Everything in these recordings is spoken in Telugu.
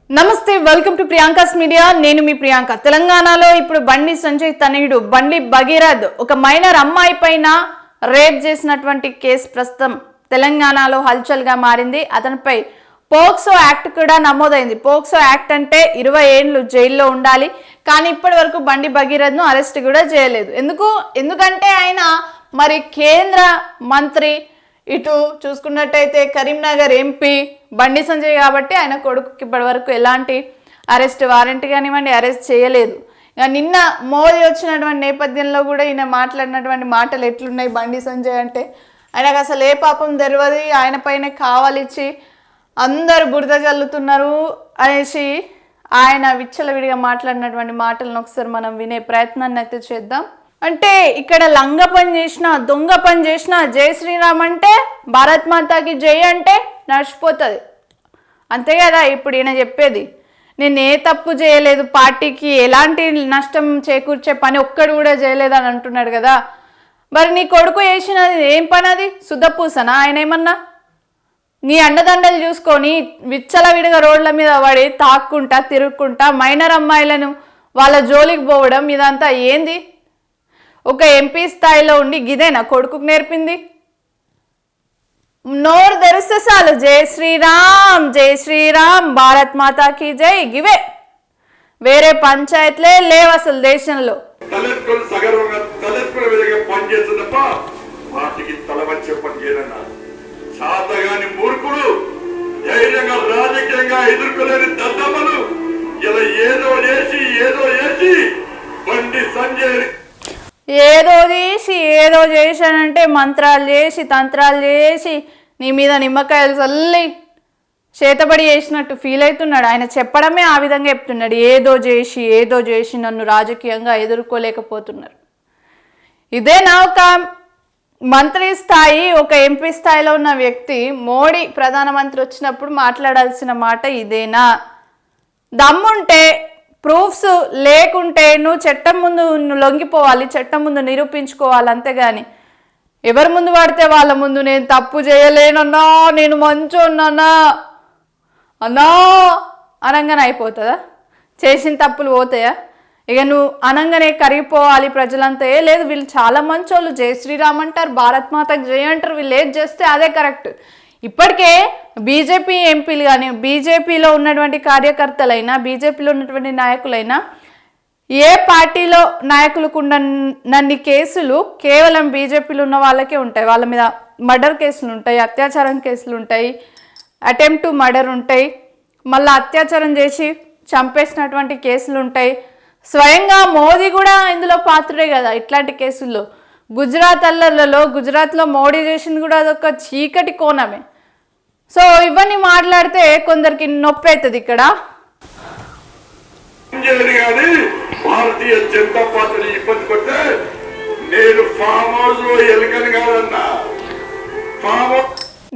నమస్తే, వెల్కమ్ టు ప్రియాంకాస్ మీడియా. నేను మీ ప్రియాంక. తెలంగాణలో ఇప్పుడు బండి సంజయ్ తనయుడు బండి భగీరథ్ ఒక మైనర్ అమ్మాయి పైన రేప్ చేసినటువంటి కేసు ప్రస్తుతం తెలంగాణలో హల్చల్గా మారింది. అతనిపై పోక్సో యాక్ట్ కూడా నమోదైంది. పోక్సో యాక్ట్ అంటే 20 ఏళ్ళు జైల్లో ఉండాలి. కానీ ఇప్పటి వరకు బండి భగీరథ్ను అరెస్ట్ కూడా చేయలేదు. ఎందుకంటే ఆయన మరి కేంద్ర మంత్రి, ఇటు చూసుకున్నట్టయితే కరీంనగర్ ఎంపీ బండి సంజయ్ కాబట్టి ఆయన కొడుకుకి ఇప్పటి వరకు ఎలాంటి అరెస్ట్ వారెంట్ కానివ్వండి అరెస్ట్ చేయలేదు. ఇక నిన్న మోదీ వచ్చినటువంటి నేపథ్యంలో కూడా ఈయన మాట్లాడినటువంటి మాటలు ఎట్లున్నాయి బండి సంజయ్ అంటే, ఆయనకు అసలు ఏ పాపం తెలియదు, ఆయన పైన కావాలిచ్చి అందరు బురద జల్లుతున్నారు అనేసి ఆయన విచ్చలవిడిగా మాట్లాడినటువంటి మాటలను ఒకసారి మనం వినే ప్రయత్నాన్ని అయితే చేద్దాం. అంటే ఇక్కడ లంగ పని చేసిన, దొంగ పని చేసిన, జై శ్రీరామ్ అంటే, భారత్ మాతాకి జై అంటే నడిచిపోతుంది, అంతే కదా ఇప్పుడు ఈయన చెప్పేది. నేను ఏ తప్పు చేయలేదు, పార్టీకి ఎలాంటి నష్టం చేకూర్చే పని ఒక్కడు కూడా చేయలేదు అని అంటున్నాడు కదా. మరి నీ కొడుకు చేసినది ఏం పని? అది శుద్ధపూసనా? ఆయన ఏమన్నా నీ అండదండలు చూసుకొని విచ్చలవిడిగా రోడ్ల మీద పడి తాక్కుంటా తిరుగుకుంటా మైనర్ అమ్మాయిలను వాళ్ళ జోలికి పోవడం ఇదంతా ఏంది? ఒక ఎంపీ స్థాయిలో ఉండి గిదేనా కొడుకుకు నేర్పింది? నోరు తెరిస్తే చాలు జై శ్రీరామ్, జై శ్రీరామ్, భారత్ మాతాకి జై, గివే. వేరే పంచాయతీలే లేవు అసలు దేశంలో. రాజకీయంగా ఎదుర్కోలేని దద్దమ్మలు ఇలా ఏదో చేసి బండి సంజయ్ ఏదో చేశానంటే మంత్రాలు చేసి తంత్రాలు చేసి నీ మీద నిమ్మకాయలు చల్లి చేతబడి చేసినట్టు ఫీల్ అవుతున్నాడు. ఆయన చెప్పడమే ఆ విధంగా చెప్తున్నాడు. ఏదో చేసి నన్ను రాజకీయంగా ఎదుర్కోలేకపోతున్నారు. ఇదేనా ఒక మంత్రి స్థాయి, ఒక ఎంపీ స్థాయిలో ఉన్న వ్యక్తి మోడీ ప్రధానమంత్రి వచ్చినప్పుడు మాట్లాడాల్సిన మాట ఇదేనా? దమ్ముంటే, ప్రూఫ్స్ లేకుంటే నువ్వు చట్టం ముందు లొంగిపోవాలి, చట్టం ముందు నిరూపించుకోవాలి, అంతేగాని ఎవరి ముందు పడితే వాళ్ళ ముందు నేను తప్పు చేయలేనన్నా, నేను మంచోన్నానా అన్నా అనంగానే అయిపోతుందా? చేసిన తప్పులు పోతాయా? ఇక నువ్వు అనంగానే కరిగిపోవాలి ప్రజలంతా. లేదు వీళ్ళు చాలా మంచోళ్ళు, జై శ్రీరామ్ అంటారు, భారత్ మాతకు జై అంటారు, వీళ్ళు ఏది చేస్తే అదే కరెక్ట్. ఇప్పటికే బీజేపీ ఎంపీలు కానీ, బీజేపీలో ఉన్నటువంటి కార్యకర్తలైనా, బీజేపీలో ఉన్నటువంటి నాయకులైనా, ఏ పార్టీలో నాయకులకు ఉన్నన్ని కేసులు కేవలం బీజేపీలో ఉన్న వాళ్ళకే ఉంటాయి. వాళ్ళ మీద మర్డర్ కేసులు ఉంటాయి, అత్యాచారం కేసులు ఉంటాయి, అటెంప్ట్ టు మర్డర్ ఉంటాయి, మళ్ళీ అత్యాచారం చేసి చంపేసినటువంటి కేసులు ఉంటాయి. స్వయంగా మోదీ కూడా ఇందులో పాత్రే కదా ఇట్లాంటి కేసుల్లో. గుజరాత్ అల్లర్లలో, గుజరాత్లో మోడీ చేసింది కూడా అదొక చీకటి కోణమే. సో ఇవన్నీ మాట్లాడితే కొందరికి నొప్పి అవుతుంది. ఇక్కడ భారతీయ జనతా పార్టీ ఇబ్బంది కొట్టే నేను ఫామ్ హౌస్ లో ఎలుకను కాదన్నా.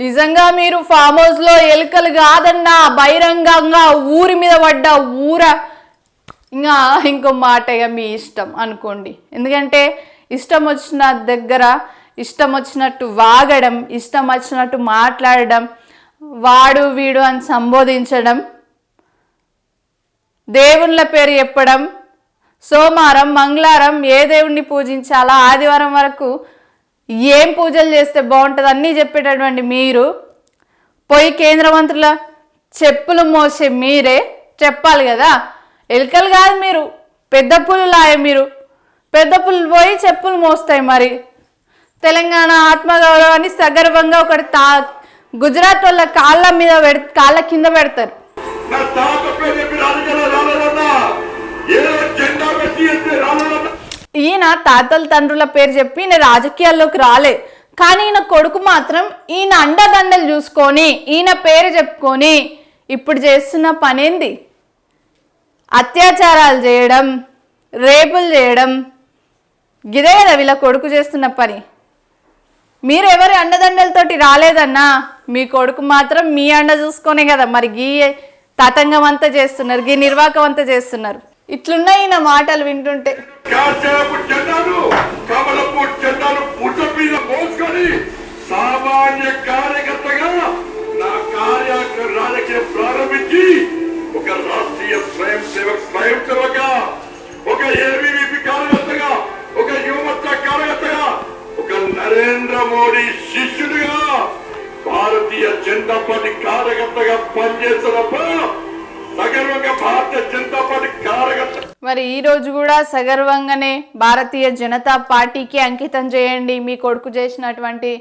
నిజంగా మీరు ఫామ్ హౌస్ లో ఎలుకలు కాదన్నా, బహిరంగంగా ఊరి మీద పడ్డ ఇంకో మాట మీ ఇష్టం అనుకోండి. ఎందుకంటే ఇష్టం వచ్చిన దగ్గర ఇష్టం వచ్చినట్టు వాగడం, ఇష్టం వచ్చినట్టు మాట్లాడడం, వాడు వీడు అని సంబోధించడం, దేవుళ్ళ పేరు చెప్పడం, సోమవారం మంగళవారం ఏ దేవుణ్ణి పూజించాలా, ఆదివారం వరకు ఏం పూజలు చేస్తే బాగుంటుంది అన్నీ చెప్పేటటువంటి మీరు పోయి కేంద్ర మంత్రుల చెప్పులు మోసే మీరే చెప్పాలి కదా. ఎలుకలు కాదు మీరు, పెద్ద పులులాయ మీరు. పెద్ద పులు పోయి చెప్పులు మోస్తాయి. మరి తెలంగాణ ఆత్మగౌరవాన్ని సగర్వంగా ఒకటి గుజరాత్ వాళ్ళ కాళ్ళ కింద పెడతారు. ఈయన తాతల తండ్రుల పేరు చెప్పి ఈయన రాజకీయాల్లోకి రాలే. కానీ ఈయన కొడుకు మాత్రం ఈయన అండదండలు చూసుకొని ఈయన పేరు చెప్పుకొని ఇప్పుడు చేస్తున్న పనేంది? అత్యాచారాలు చేయడం, రేపులు చేయడం, గిదే కదా వీళ్ళ కొడుకు చేస్తున్న పని. మీరు ఎవరి అండదండలతోటి రాలేదన్నా, మీ కొడుకు మాత్రం మీ అండ చూసుకొనే కదా మరి గీ తతంగం అంతా చేస్తున్నారు, గీ నిర్వాకం అంతా చేస్తున్నారు. ఇట్లున్నాయి నా మాటలు వింటుంటే. సామాన్య కార్యకర్తగా నా రాజకీయ ప్రారంభించి ఒక నరేంద్ర మోడీ శిష్యుడిగా భారతీయ జనతా పార్టీ కార్యకర్తగా పనిచేస్తున్నప్ప సగర్వంగా భారతీయ జనతా పార్టీ కార్యకర్త. మరి ఈ రోజు కూడా సగర్వంగానే భారతీయ జనతా పార్టీకి అంకితం చేయండి. మీ కొడుకు చేసినటువంటి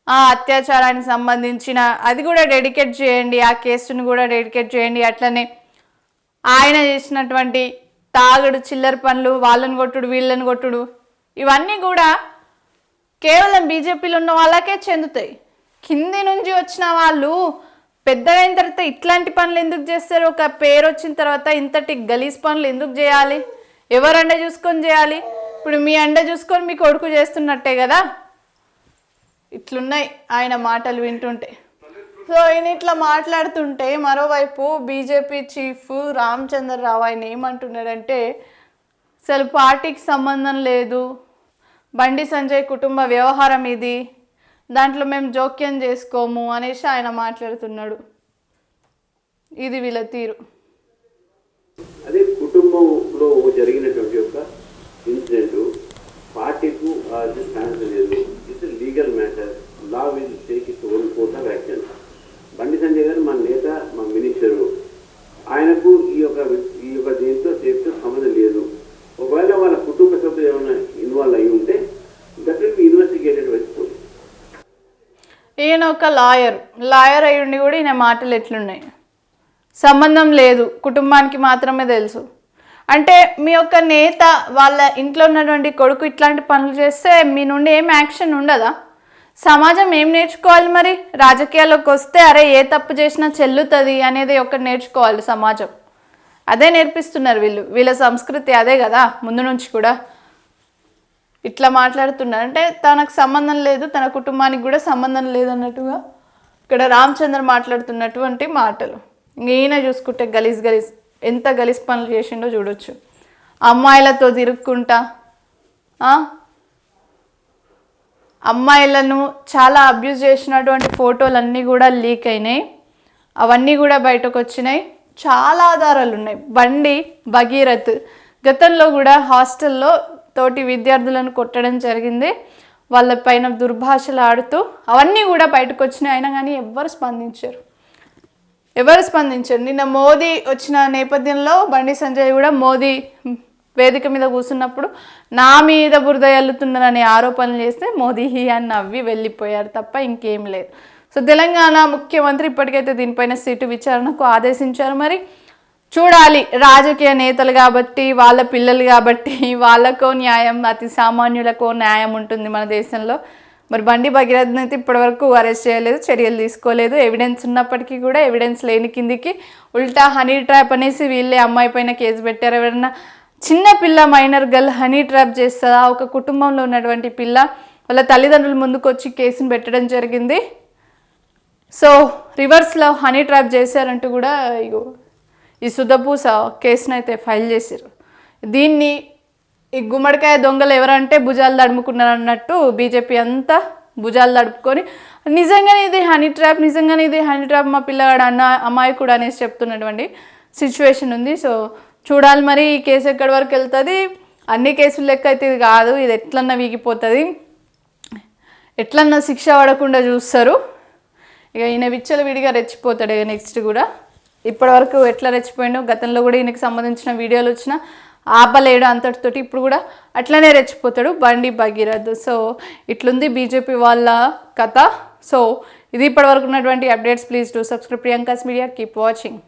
ఆ అత్యాచారానికి సంబంధించిన అది కూడా డెడికేట్ చేయండి, ఆ కేసును కూడా డెడికేట్ చేయండి. అట్లనే ఆయన చేసినటువంటి తాగుడు, చిల్లర పనులు, వాళ్ళని కొట్టుడు వీళ్ళని కొట్టుడు, ఇవన్నీ కూడా కేవలం బీజేపీలో ఉన్న వాళ్ళకే చెందుతాయి. కింది నుంచి వచ్చిన వాళ్ళు పెద్దగా అయిన తర్వాత ఇట్లాంటి పనులు ఎందుకు చేస్తారు? ఒక పేరు వచ్చిన తర్వాత ఇంతటి గలీజ్ పనులు ఎందుకు చేయాలి? ఎవరు అండ చూసుకొని చేయాలి? ఇప్పుడు మీ అండ చూసుకొని మీ కొడుకు చేస్తున్నట్టే కదా. ఇట్లున్నాయి ఆయన మాటలు వింటుంటే. సో ఆయన ఇట్లా మాట్లాడుతుంటే మరోవైపు బీజేపీ చీఫ్ రామచంద్రరావు ఆయన ఏమంటున్నాడంటే అసలు పార్టీకి సంబంధం లేదు, బండి సంజయ్ కుటుంబ వ్యవహారం ఇది, దాంట్లో మేము జోక్యం చేసుకోము అనేసి ఆయన మాట్లాడుతున్నాడు. ఇది వీళ్ళ తీరు. అదే కుటుంబంలో జరిగినటువంటి ఒక ఇన్సిడెంట్ పార్టీకు ఛాన్స్ లేదు. It's legal matter. Law will take it own course of action. Bandi Sanjay గారు మా నేత, మా మినిస్టరు, ఆయనకు ఈ యొక్క దీంతో చేస్తూ సంబంధం లేదు. ఒకవేళ వాళ్ళ కుటుంబ సభ్యులు ఏమైనా ఇన్వాల్వ్ అయి ఉంటే that will be investigated by police. ఈయన ఒక లాయర్ అయ్యుండి కూడా ఈయన మాటలు ఎట్లున్నాయి? సంబంధం లేదు, కుటుంబానికి మాత్రమే తెలుసు అంటే మీ యొక్క నేత వాళ్ళ ఇంట్లో ఉన్నటువంటి కొడుకు ఇట్లాంటి పనులు చేస్తే మీ నుండి ఏం యాక్షన్ ఉండదా? సమాజం ఏం నేర్చుకోవాలి మరి? రాజకీయాల్లోకి వస్తే అరే ఏ తప్పు చేసినా చెల్లుతుంది అనేది ఒకటి నేర్చుకోవాలి సమాజం. అదే నేర్పిస్తున్నారు వీళ్ళ సంస్కృతి అదే కదా ముందు నుంచి కూడా. ఇట్లా మాట్లాడుతున్నారు అంటే తనకు సంబంధం లేదు, తన కుటుంబానికి కూడా సంబంధం లేదన్నట్టుగా ఇక్కడ రామచంద్ర మాట్లాడుతున్నటువంటి మాటలు. ఇంక ఈయన చూసుకుంటే గలీజ్ ఎంత గలీజ్ పనులు చేసిండో చూడొచ్చు. అమ్మాయిలతో తిరుక్కుంటా, అమ్మాయిలను చాలా అబ్యూజ్ చేసినటువంటి ఫోటోలు అన్నీ కూడా లీక్ అయినాయి. అవన్నీ కూడా బయటకు వచ్చినాయి. చాలా ఆధారాలు ఉన్నాయి. బండి భగీరథ్ గతంలో కూడా హాస్టల్లో తోటి విద్యార్థులను కొట్టడం జరిగింది, వాళ్ళ పైన దుర్భాషలు ఆడుతూ అవన్నీ కూడా బయటకు వచ్చినాయి. అయినా కానీ ఎవరు స్పందించారు? నిన్న మోదీ వచ్చిన నేపథ్యంలో బండి సంజయ్ కూడా మోదీ వేదిక మీద కూర్చున్నప్పుడు నా మీద బురద ఎల్లుతున్నారనే ఆరోపణలు చేస్తే మోదీ అని నవ్వి వెళ్ళిపోయారు తప్ప ఇంకేం లేదు. సో తెలంగాణ ముఖ్యమంత్రి ఇప్పటికైతే దీనిపైన సిట్టు విచారణకు ఆదేశించారు. మరి చూడాలి, రాజకీయ నేతలు కాబట్టి, వాళ్ళ పిల్లలు కాబట్టి వాళ్ళకో న్యాయం, అతి సామాన్యులకో న్యాయం ఉంటుంది మన దేశంలో. మరి బండి భగీరథ్ని అయితే ఇప్పటివరకు అరెస్ట్ చేయలేదు, చర్యలు తీసుకోలేదు. ఎవిడెన్స్ ఉన్నప్పటికీ కూడా ఎవిడెన్స్ లేని కిందికి ఉల్టా హనీ ట్రాప్ అనేసి వీళ్ళే అమ్మాయి పైన కేసు పెట్టారు. ఎవరన్నా చిన్న పిల్ల, మైనర్ గర్ల్ హనీ ట్రాప్ చేస్తుందా? ఒక కుటుంబంలో ఉన్నటువంటి పిల్ల వాళ్ళ తల్లిదండ్రుల ముందుకు వచ్చి కేసును పెట్టడం జరిగింది. సో రివర్స్లో హనీ ట్రాప్ చేశారంటూ కూడా ఇగో ఈ సుధపూస కేసును అయితే ఫైల్ చేశారు. దీన్ని ఈ గుమ్మడికాయ దొంగలు ఎవరంటే భుజాలు తడుముకున్నారు అన్నట్టు బీజేపీ అంతా భుజాలు తడుపుకొని నిజంగానే ఇది హనీ ట్రాప్, మా పిల్లగాడు అమాయకుడు అనేసి చెప్తున్నటువంటి సిచ్యువేషన్ ఉంది. సో చూడాలి మరి ఈ కేసు ఎక్కడి వరకు వెళ్తుంది. అన్ని కేసులు లెక్క అయితే ఇది కాదు, ఇది ఎట్లన్నా వీగిపోతుంది, ఎట్లన్నా శిక్ష పడకుండా చూస్తారు. ఇక ఈయన విచ్చల విడిగా రెచ్చిపోతాడు. ఇక నెక్స్ట్ కూడా ఇప్పటివరకు ఎట్లా రెచ్చిపోయిండో, గతంలో కూడా ఈయనకి సంబంధించిన వీడియోలు వచ్చినా ఆపలేడు అంతటితోటి, ఇప్పుడు కూడా అట్లనే రెచ్చిపోతాడు బండి భగీరథ్. సో ఇట్లుంది బీజేపీ వాళ్ళ కథ. సో ఇది ఇప్పటివరకు ఉన్నటువంటి updates. Please do subscribe Priyanka's media. Keep watching.